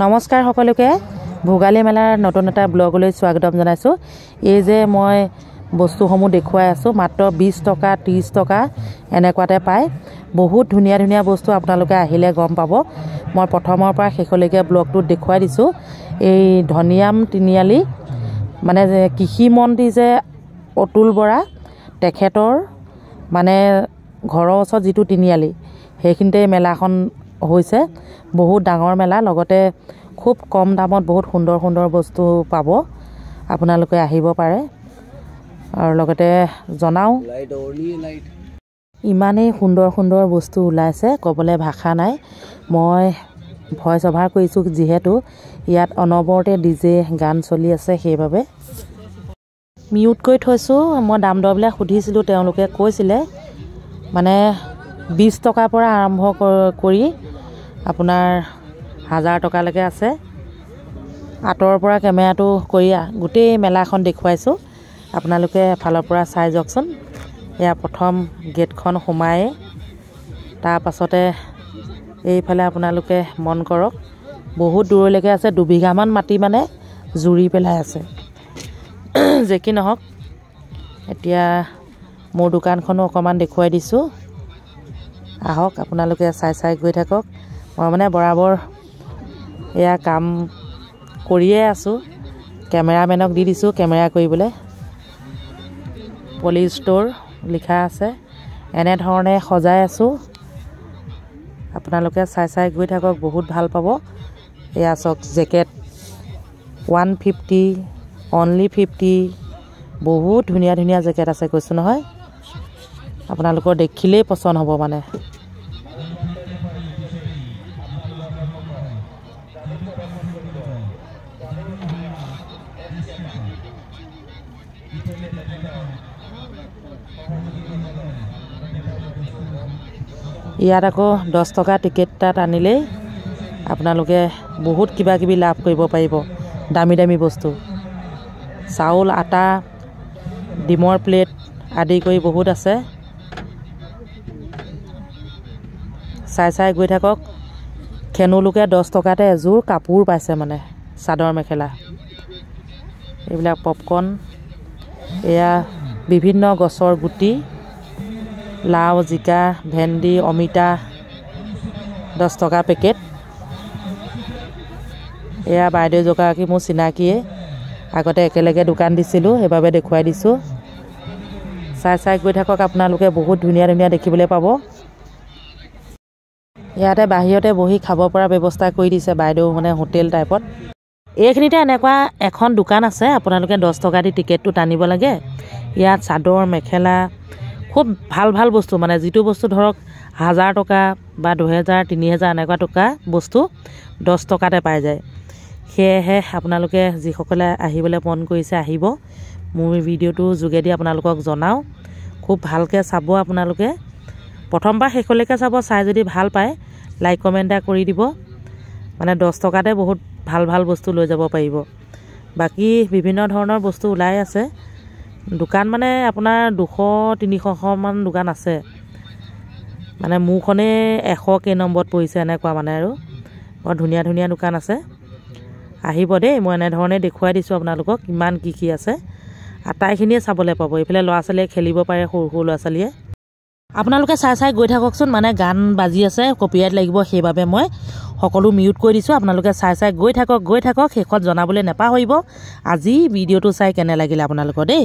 নমস্কাৰ সকলোকে ভোগালী মেলাৰ নতুন এটা ব্লগলৈ স্বাগতম জনাইছো। এই যে মই বস্তুসমূহ দেখুৱাই আছো মাত্ৰ 20 টকা 30 টকা এনেকুৱাতে পায়। বহুত ধুনীয়া ধুনীয়া বস্তু আপোনালোকে আহিলে গম পাব। মই প্ৰথমৰ পৰা শেষলৈকে ব্লগটো দেখুৱাই দিছো। এই ধনিয়াম তিনিআলি মানে কৃষি মন্ত্ৰী যে অতুল বৰা তেখেতৰ মানে ঘৰৰ ওচৰত যিটো তিনিআলি সেইখিনিতে মেলাখন হৈছে। বহুত ডাঙৰ মেলা, লগতে খুব কম দামত বহুত সুন্দৰ সুন্দৰ বস্তু পাব। আপোনালোকে আহিব পাৰে আৰু লগতে জনাও ইমানেই সুন্দৰ সুন্দৰ বস্তু ওলাইছে ক'বলৈ ভাষা নাই। মই ভইচ অভাৰ কৰিছোঁ যিহেতু ইয়াত অনবৰতে ডিজে গান চলি আছে, সেইবাবে মিউট কৰি থৈছোঁ। মই দাম দৰবিলাক সুধিছিলোঁ, তেওঁলোকে কৈছিলে মানে 20 টকাৰ পৰা আৰম্ভ কৰি আপোনাৰ 1000 টকালৈকে আছে। আঁতৰৰ পৰা কেমেৰাটো কৰি গোটেই মেলাখন দেখুৱাইছোঁ। আপোনালোকে এফালৰ পৰা চাই যাওকচোন। এয়া প্ৰথম গেটখন সোমাই, তাৰ পাছতে এইফালে আপোনালোকে মন কৰক বহুত দূৰলৈকে আছে। 2 বিঘামান মাটি মানে জুৰি পেলাই আছে। যে কি নহওক, এতিয়া মোৰ দোকানখনো অকণমান দেখুৱাই দিছোঁ। আহক আপোনালোকে চাই গৈ থাকক। মই মানে বৰাবৰ এয়া কাম কৰিয়ে আছোঁ। কেমেৰামেনক দি দিছোঁ কেমেৰা কৰিবলৈ। পলি ষ্ট'ৰ লিখা আছে, এনেধৰণে সজাই আছোঁ। আপোনালোকে চাই গৈ থাকক, বহুত ভাল পাব। এয়া চাওক জেকেট 150 অনলি 50। বহুত ধুনীয়া ধুনীয়া জেকেট আছে কৈছোঁ নহয়, আপোনালোকৰ দেখিলেই পচন্দ হ'ব মানে। ইয়াত আকৌ 10 টকা টিকেট তাত আনিলেই আপোনালোকে বহুত কিবা কিবি লাভ কৰিব পাৰিব। দামী দামী বস্তু, চাউল, আটা, ডিমৰ প্লেট আদি কৰি বহুত আছে। চাই গৈ থাকক। খেনুলোকে 10 টকাতে এযোৰ কাপোৰ পাইছে, মানে চাদৰ মেখেলা। এইবিলাক পপকৰ্ণ, এয়া বিভিন্ন গছৰ গুটি, লাও, জিকা, ভেন্দি, অমিতা 10 টকা পেকেট। এয়া বাইদেউ জগৰাকী মোৰ চিনাকিয়ে, আগতে একেলগে দোকান দিছিলোঁ, সেইবাবে দেখুৱাই দিছোঁ। চাই গৈ থাকক। আপোনালোকে বহুত ধুনীয়া ধুনীয়া দেখিবলৈ পাব। ইয়াতে বাহিৰতে বহি খাব পৰা ব্যৱস্থা কৰি দিছে বাইদেউ, মানে হোটেল টাইপত। এইখিনিতে এনেকুৱা এখন দোকান আছে, আপোনালোকে 10 টকা দি টিকেটটো টানিব লাগে। ইয়াত চাদৰ মেখেলা খুব ভাল ভাল বস্তু, মানে যিটো বস্তু ধৰক 1000 টকা বা 2000 3000 এনেকুৱা টকা বস্তু 10 টকাতে পাই যায়। সেয়েহে আপোনালোকে যিসকলে আহিবলৈ মন কৰিছে আহিব। মোৰ ভিডিঅ'টোৰ যোগেদি আপোনালোকক জনাওঁ, খুব ভালকৈ চাব। আপোনালোকে প্ৰথমবাৰ শেষলৈকে চাব। চাই যদি ভাল পায় লাইক কমেণ্ট এটা কৰি দিব। মানে 10 টকাতে বহুত ভাল ভাল বস্তু লৈ যাব পাৰিব। বাকী বিভিন্ন ধৰণৰ বস্তু ওলাই আছে। দোকান মানে আপোনাৰ 200-300মান দোকান আছে। মানে মোৰখনে 100 কেই নম্বৰত পৰিছে এনেকুৱা মানে, আৰু বৰ ধুনীয়া ধুনীয়া দোকান আছে। আহিব দেই, মই এনেধৰণে দেখুৱাই দিছোঁ আপোনালোকক কিমান কি আছে। আটাইখিনিয়ে চাবলৈ পাব। এইফালে ল'ৰা ছোৱালীয়ে খেলিব পাৰে, সৰু সৰু ল'ৰা ছোৱালীয়ে। আপোনালোকে চাই গৈ থাককচোন। মানে গান বাজি আছে, কপিৰাইট লাগিব, সেইবাবে মই সকলো মিউট কৰি দিছোঁ। আপোনালোকে চাই গৈ থাকক। শেষত জনাবলৈ নাপাহৰিব আজি ভিডিঅ'টো চাই কেনে লাগিলে আপোনালোকৰ দেই।